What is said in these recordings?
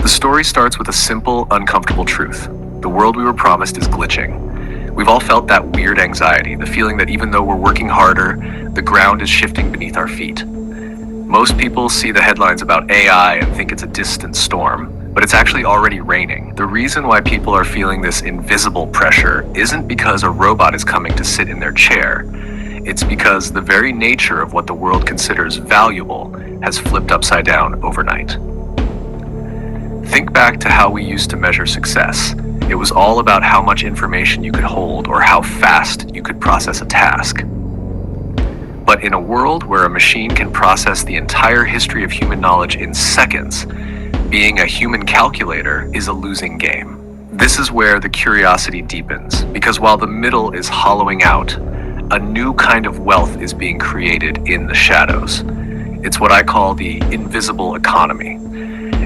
The story starts with a simple, uncomfortable truth. The world we were promised is glitching. We've all felt that weird anxiety, the feeling that even though we're working harder, the ground is shifting beneath our feet. Most people see the headlines about AI and think it's a distant storm, but it's actually already raining. The reason why people are feeling this invisible pressure isn't because a robot is coming to sit in their chair. It's because the very nature of what the world considers valuable has flipped upside down overnight. Think back to how we used to measure success. It was all about how much information you could hold or how fast you could process a task. But in a world where a machine can process the entire history of human knowledge in seconds, being a human calculator is a losing game. This is where the curiosity deepens, because while the middle is hollowing out, a new kind of wealth is being created in the shadows. It's what I call the invisible economy.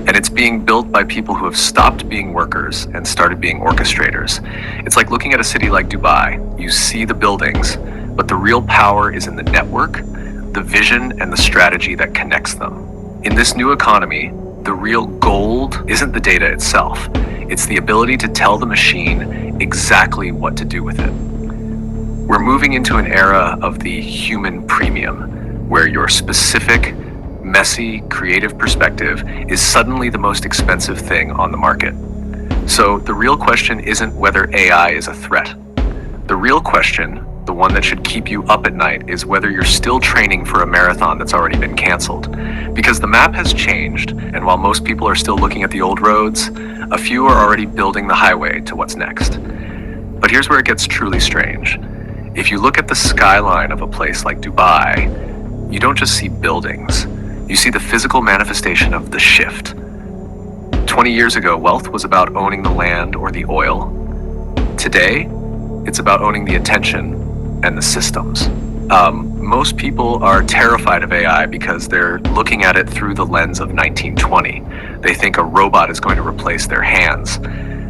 And it's being built by people who have stopped being workers and started being orchestrators. It's like looking at a city like Dubai. You see the buildings, but the real power is in the network, the vision, and the strategy that connects them. In this new economy, the real gold isn't the data itself. It's the ability to tell the machine exactly what to do with it. We're moving into an era of the human premium, where your specific, messy, creative perspective is suddenly the most expensive thing on the market. So the real question isn't whether AI is a threat. The real question, the one that should keep you up at night, is whether you're still training for a marathon that's already been canceled. Because the map has changed, and while most people are still looking at the old roads, a few are already building the highway to what's next. But here's where it gets truly strange. If you look at the skyline of a place like Dubai, you don't just see buildings. You see the physical manifestation of the shift. 20 years ago, wealth was about owning the land or the oil. Today, it's about owning the attention and the systems. Most people are terrified of AI because they're looking at it through the lens of 1920. They think a robot is going to replace their hands.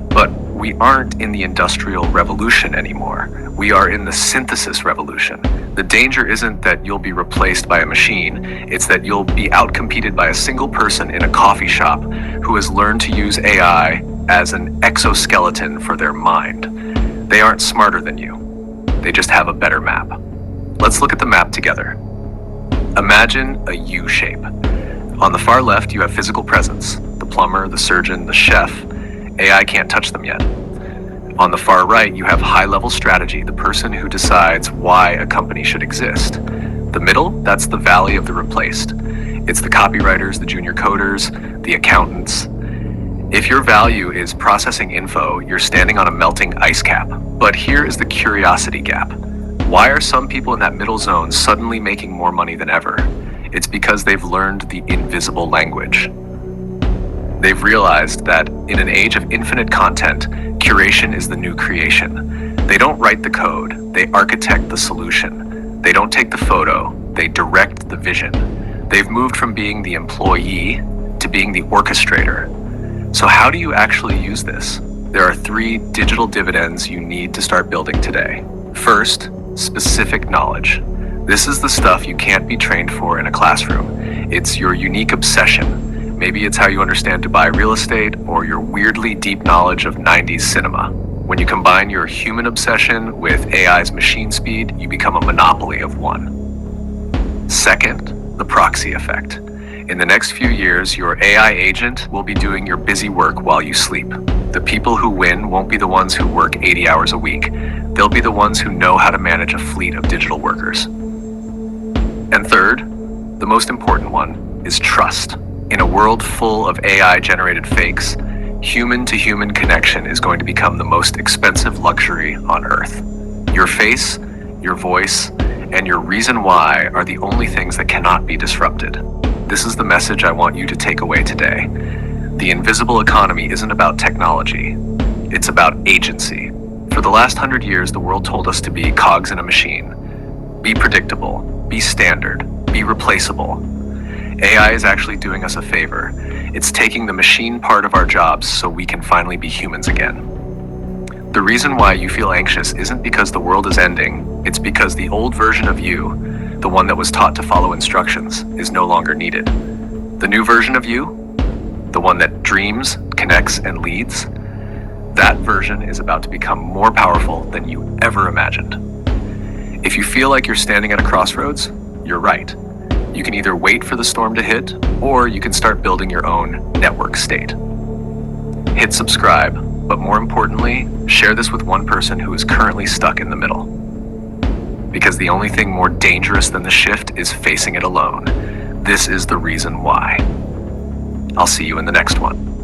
But we aren't in the Industrial Revolution anymore. We are in the synthesis revolution. The danger isn't that you'll be replaced by a machine, it's that you'll be outcompeted by a single person in a coffee shop who has learned to use AI as an exoskeleton for their mind. They aren't smarter than you. They just have a better map. Let's look at the map together. Imagine a U shape. On the far left, you have physical presence. The plumber, the surgeon, the chef. AI can't touch them yet. On the far right, you have high-level strategy, the person who decides why a company should exist. The middle, that's the valley of the replaced. It's the copywriters, the junior coders, the accountants. If your value is processing info, you're standing on a melting ice cap. But here is the curiosity gap. Why are some people in that middle zone suddenly making more money than ever? It's because they've learned the invisible language. They've realized that in an age of infinite content, curation is the new creation. They don't write the code, they architect the solution. They don't take the photo, they direct the vision. They've moved from being the employee to being the orchestrator. So how do you actually use this? There are 3 digital dividends you need to start building today. First, specific knowledge. This is the stuff you can't be trained for in a classroom. It's your unique obsession. Maybe it's how you understand Dubai real estate or your weirdly deep knowledge of 90s cinema. When you combine your human obsession with AI's machine speed, you become a monopoly of one. Second, the proxy effect. In the next few years, your AI agent will be doing your busy work while you sleep. The people who win won't be the ones who work 80 hours a week. They'll be the ones who know how to manage a fleet of digital workers. And third, the most important one, is trust. In a world full of AI-generated fakes, human-to-human connection is going to become the most expensive luxury on Earth. Your face, your voice, and your reason why are the only things that cannot be disrupted. This is the message I want you to take away today. The invisible economy isn't about technology. It's about agency. For the last 100 years, the world told us to be cogs in a machine. Be predictable, be standard, be replaceable. AI is actually doing us a favor. It's taking the machine part of our jobs so we can finally be humans again. The reason why you feel anxious isn't because the world is ending, it's because the old version of you, the one that was taught to follow instructions, is no longer needed. The new version of you, the the one that dreams, connects, and leads, that version is about to become more powerful than you ever imagined. If you feel like you're standing at a crossroads, you're right. You can either wait for the storm to hit, or you can start building your own network state. Hit subscribe, but more importantly, share this with one person who is currently stuck in the middle. Because the only thing more dangerous than the shift is facing it alone. This is the reason why. I'll see you in the next one.